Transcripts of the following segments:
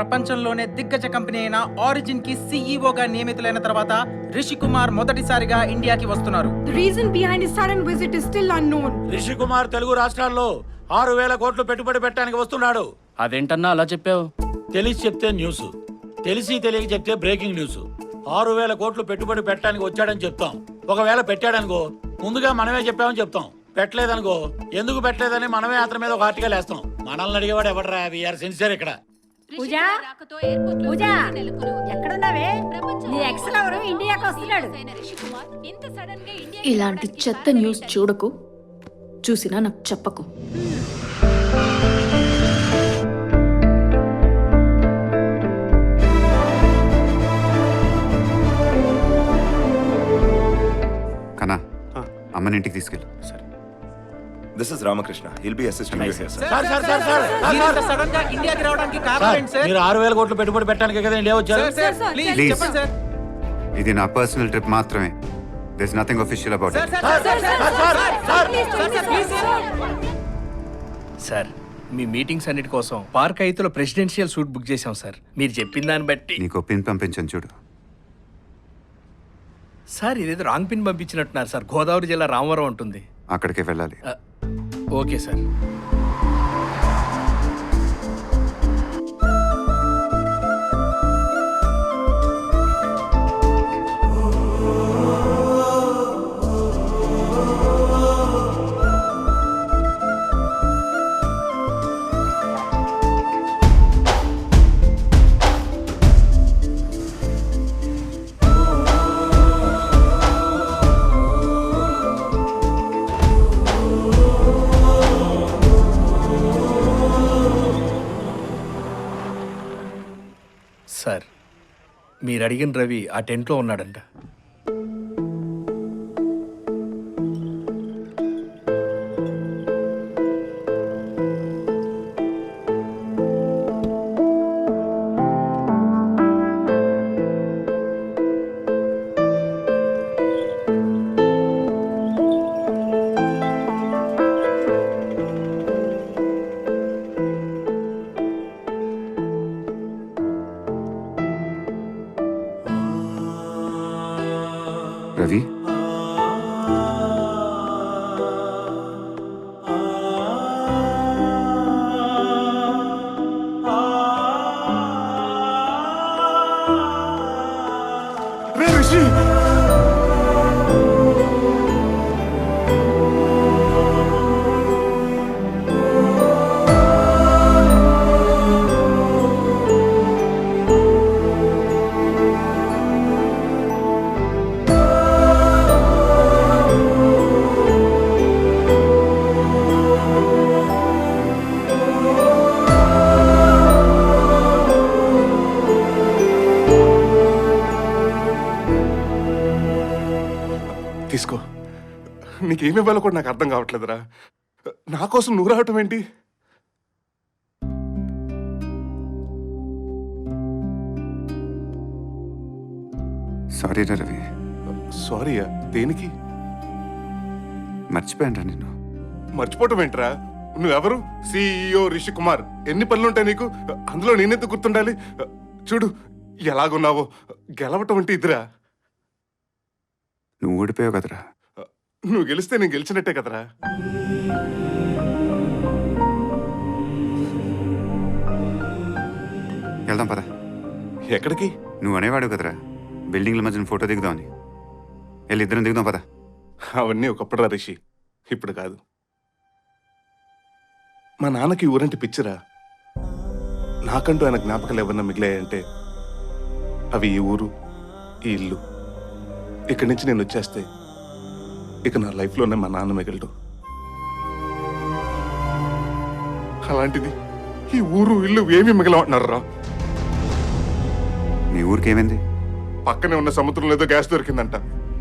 ప్రపంచంలోనే దిగ్గజ కంపెనీ అయిన ఆరిజిన్ కి సీఈఓగా నియమితులైన తర్వాత రిషి కుమార్ మొదటిసారిగా ఇండియాకి వస్తున్నారు. The reason behind his sudden visit is still unknown. Rishi Kumar Telugu రాష్ట్రాల్లో 6,000 కోట్లు పెట్టుబడి పెట్టడానికి వస్తున్నాడు. అదేంటన్నా అలా చెప్పావు? తెలిసి చెప్తే న్యూస్, తెలిసి తెలియక చెప్తే బ్రేకింగ్ న్యూస్. 6,000 కోట్లు పెట్టుబడి పెట్టడానికి వచ్చాడని చెప్తాం. ఒకవేళ పెట్టాడనుకో ముందుగా మనమే చెప్పామని చెప్తాం. పెట్టలేదనుకో ఎందుకు పెట్టలేదని మనమే అతని మీద ఒక ఆర్టికల్ వేస్తాం. మనల్ని అడిగేవాడు ఎవడరా? వీఆర్ సిన్సియర్ ఇక్కడ. పూజా పూజా ఎక్కడున్నావే? నీ ఎక్స్ లవరు ఇండియాకి వస్తున్నాడు. ఇలాంటి చెత్త న్యూస్ చూడకు, చూసినా నాకు చెప్పకు. కన్నా అమ్మని ఇంటికి తీసుకెళ్ళు. This is Ramakrishna. He'll be assisting you here, sir. Sir sudden గా ఇండియాకి రావడానికి కారణం ఏంటి సార్? మీరు 6,000 కోట్లు పెట్టుబడి పెట్టడానికి కదా ఇండియా వచ్చారు. Please Please. చెప్పండి సార్. ఇది నా పర్సనల్ ట్రిప్ మాత్రమే. There is nothing official about it. Sir మీ మీటింగ్స్ అన్నిటి కోసం పార్క్ ఐతులో ప్రెసిడెన్షియల్ సూట్ బుక్ చేశాం సార్. మీరు చెప్పిన దాన్ని బట్టి. నీకు పిన్ పంపించను చూడు. సార్ ఇదేదో రాంగ్ పిన్ పంపించినట్టున్నారు సార్. గోదావరి జిల్లా రామవరం ఉంటుంది. అక్కడికే వెళ్ళాలి. Okay sir. సార్ మీరు అడిగిన రవి ఆ టెంట్లో ఉన్నాడంట. రవి, తీసుకో. నీకేమివ్వాలో కూడా నాకు అర్థం కావట్లేదురా. నా కోసం నువ్వు రావటం ఏంటి? సారీ రా రవి. సారీయా? దేనికి? మర్చిపోయాను రా నిన్ను. మర్చిపోవటం ఏంట్రా? నువ్వెవరు? సిఇఓ రిషి కుమార్. ఎన్ని పనులుంటాయి నీకు? అందులో నేనెందుకు గుర్తుండాలి? చూడు ఎలాగున్నావో. గెలవటం అంటే ఇదిరా. నువ్వు ఓడిపోయావు కదరా. నువ్వు గెలిస్తే నేను గెలిచినట్టే కదరా. వెళ్దాం పద. ఎక్కడికి? నువ్వు అనేవాడు కదరా బిల్డింగ్ల మధ్యన ఫోటో దిగుదామని. వెళ్ళి ఇద్దరం దిగుదాం పద. అవన్నీ ఒకప్పుడు రా రిషి, ఇప్పుడు కాదు. మా నాన్నకి ఊరంటే పిచ్చిరా. నాకంటూ ఆయన జ్ఞాపకాలు ఏమన్నా మిగిలాయంటే అవి ఈ ఊరు, ఈ ఇల్లు. ఇక్కడి నుంచి నేను వచ్చేస్తే ఇక నా లైఫ్లోనే మా నాన్న మిగలడు. అలాంటిది ఈ ఊరు ఇల్లు ఏమీ మిగలమంటున్నారు రా. నీ ఊరికి ఏమైంది? పక్కనే ఉన్న సముద్రంలో ఏదో గ్యాస్ దొరికిందంట.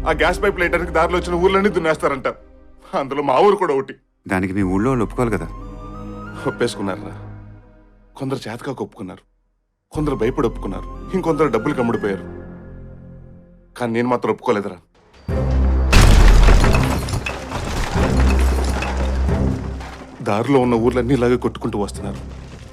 ఆ గ్యాస్ పైప్ లేయడానికి దారిలో వచ్చిన ఊర్లన్నీ దున్నేస్తారంట. అందులో మా ఊరు కూడా ఒకటి. దానికి మీ ఊళ్ళో వాళ్ళు ఒప్పుకోవాలి కదా. ఒప్పేసుకున్నారా? కొందరు చేతకాక ఒప్పుకున్నారు, కొందరు భయపడి ఒప్పుకున్నారు, ఇంకొందరు డబ్బులు కమ్ముడిపోయారు. కానీ నేను మాత్రం ఒప్పుకోలేదురా. దారిలో ఉన్న ఊర్లన్నీ ఇలాగే కొట్టుకుంటూ వస్తున్నారు.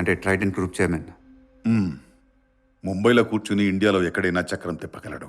అంటే ట్రైడెంట్ గ్రూప్ చైర్మన్. ముంబైలో కూర్చుని ఇండియాలో ఎక్కడైనా చక్రం తిప్పగలడు.